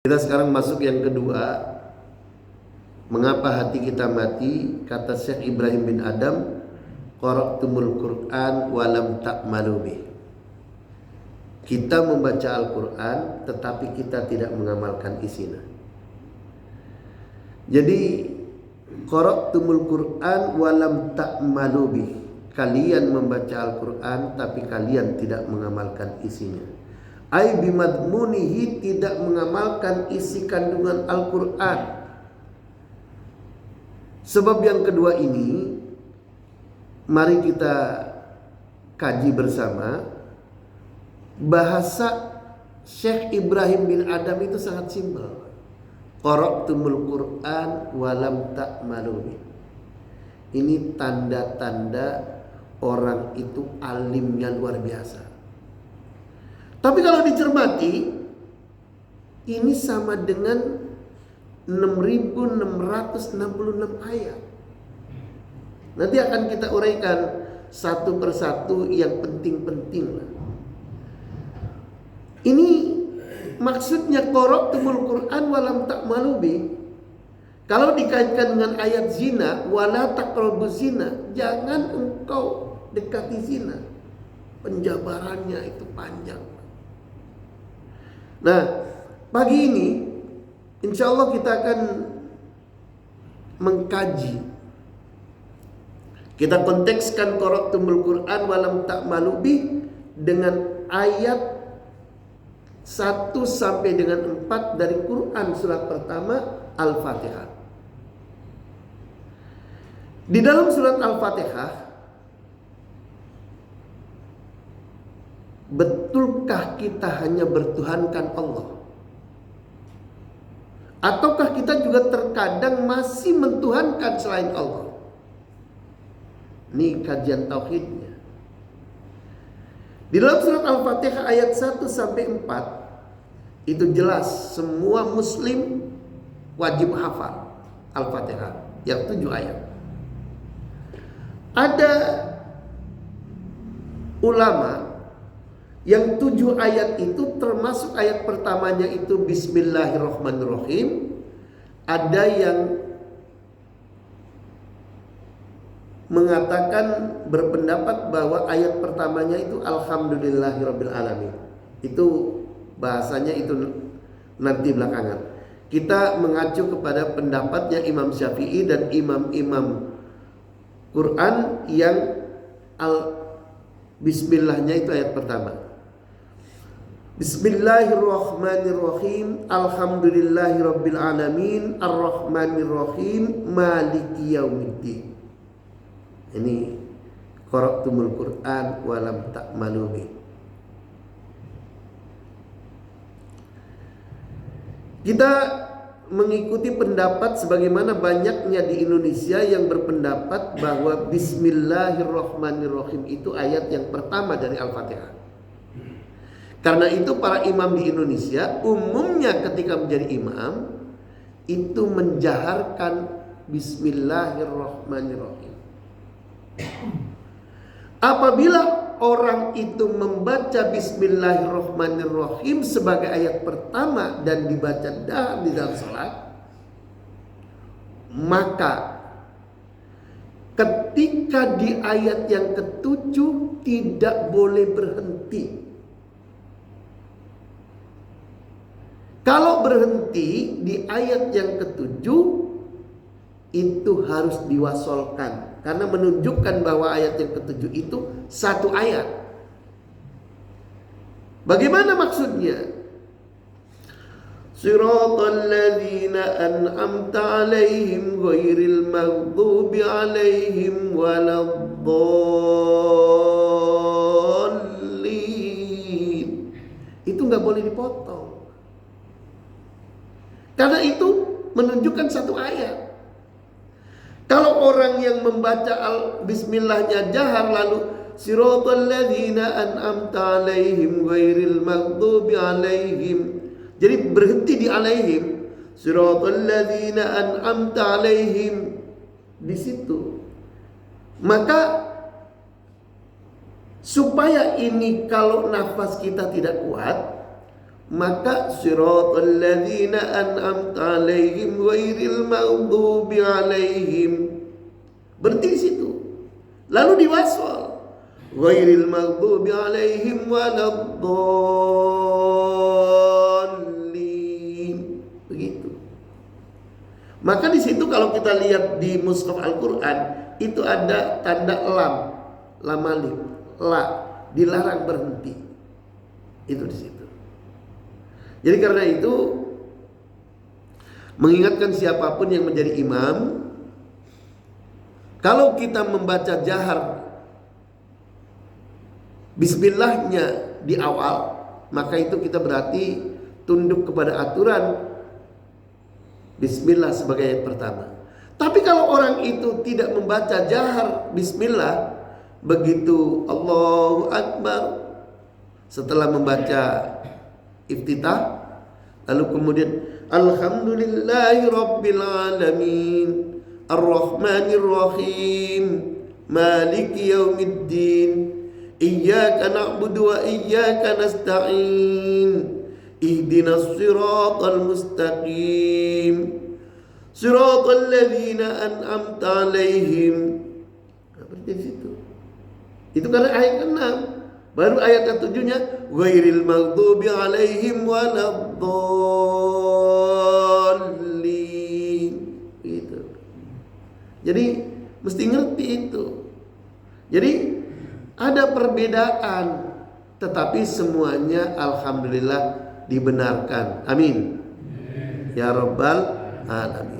Kita sekarang masuk yang kedua. Mengapa hati kita mati? Kata Syekh Ibrahim bin Adam, qara'tumul Qur'an walam ta'malu bih. Kita membaca Al-Quran tetapi kita tidak mengamalkan isinya. Jadi qara'tumul Qur'an walam ta'malu bih. Kalian membaca Al-Quran tapi kalian tidak mengamalkan isinya. Ai bimadmunihi, tidak mengamalkan isi kandungan Al-Quran. Sebab yang kedua ini mari kita kaji bersama. Bahasa Syekh Ibrahim bin Adam itu sangat simpel. Qara'tumul Qur'an walam ta'malu. Ini tanda-tanda orang itu alimnya luar biasa. Tapi kalau dicermati, ini sama dengan 6.666 ayat. Nanti akan kita uraikan satu persatu yang penting-penting. Ini maksudnya qara'tumul Qur'an walam ta'malu bih. Kalau dikaitkan dengan ayat zina, wala taqrabuz zina, jangan engkau dekati zina. Penjabarannya itu panjang. Nah, pagi ini insya Allah kita akan mengkaji. Kita kontekskan qara'tumul Qur'an walam ta'malu bih dengan ayat 1 sampai dengan 4 dari Quran surat pertama Al-Fatihah. Di dalam surat Al-Fatihah, betulkah kita hanya bertuhankan Allah? Ataukah kita juga terkadang masih mentuhankan selain Allah? Ini kajian tauhidnya. Di dalam surat Al-Fatihah ayat 1 sampai 4 itu jelas semua muslim wajib hafal Al-Fatihah yang 7 ayat. Ada ulama yang 7 ayat itu termasuk ayat pertamanya itu Bismillahirrahmanirrahim. Ada yang mengatakan, berpendapat bahwa ayat pertamanya itu Alhamdulillahirabbil alamin. Itu bahasanya itu nanti belakangan. Kita mengacu kepada pendapatnya Imam Syafi'i dan imam-imam Quran yang Bismillahnya itu ayat pertama. Bismillahirrahmanirrahim. Alhamdulillahirabbil alamin. Arrahmanirrahim. Maliki yaumiddin. Ini qara'tumul Qur'an walam ta'malu bih. Kita mengikuti pendapat sebagaimana banyaknya di Indonesia yang berpendapat bahwa Bismillahirrahmanirrahim itu ayat yang pertama dari Al-Fatihah. Karena itu para imam di Indonesia umumnya ketika menjadi imam itu menjaharkan Bismillahirrahmanirrahim. Apabila orang itu membaca Bismillahirrahmanirrahim sebagai ayat pertama dan dibaca di dalam salat, maka ketika di ayat yang ketujuh tidak boleh berhenti. Kalau berhenti di ayat yang ketujuh itu harus diwasolkan. Karena menunjukkan bahwa ayat yang ketujuh itu satu ayat. Bagaimana maksudnya? Siratal ladzina an'amta 'alaihim ghairil maghdubi 'alaihim waladdallin. Itu nggak boleh dipotong. Karena itu menunjukkan satu ayat. Kalau orang yang membaca Bismillahnya jahar lalu siratal ladzina an'amta 'alaihim ghairil maghdubi 'alaihim. Jadi berhenti di alaihim. Siratal ladzina an'amta 'alaihim di situ. Maka supaya ini kalau nafas kita tidak kuat, maka siratal ladzina an'amta 'alaihim ghairil maghdubi 'alaihim, berhenti di situ. Lalu diwasal ghairil maghdubi 'alaihim waladdallin. Begitu. Maka di situ kalau kita lihat di mushaf Al-Qur'an itu ada tanda lam alif, la, dilarang berhenti. Itu di situ. Jadi karena itu mengingatkan siapapun yang menjadi imam, kalau kita membaca jahar bismillahnya di awal, maka itu kita berarti tunduk kepada aturan bismillah sebagai yang pertama. Tapi kalau orang itu tidak membaca jahar bismillah, begitu Allahu Akbar setelah membaca iftitah, lalu kemudian alhamdulillahi rabbil alamin arrahmanir rahim maliki yaumiddin iyyaka na'budu wa iyyaka nasta'in ihdinas siratal mustaqim siratal ladzina an'amta 'alaihim. Seperti itu. Itu karena ayat ke-6. Baru ayat ke-7-nya ghairil maghdubi 'alaihim waladdallin. Gitu. Jadi mesti ngerti itu. Jadi ada perbedaan, tetapi semuanya alhamdulillah dibenarkan. Amin. Ya Rabbal Alamin.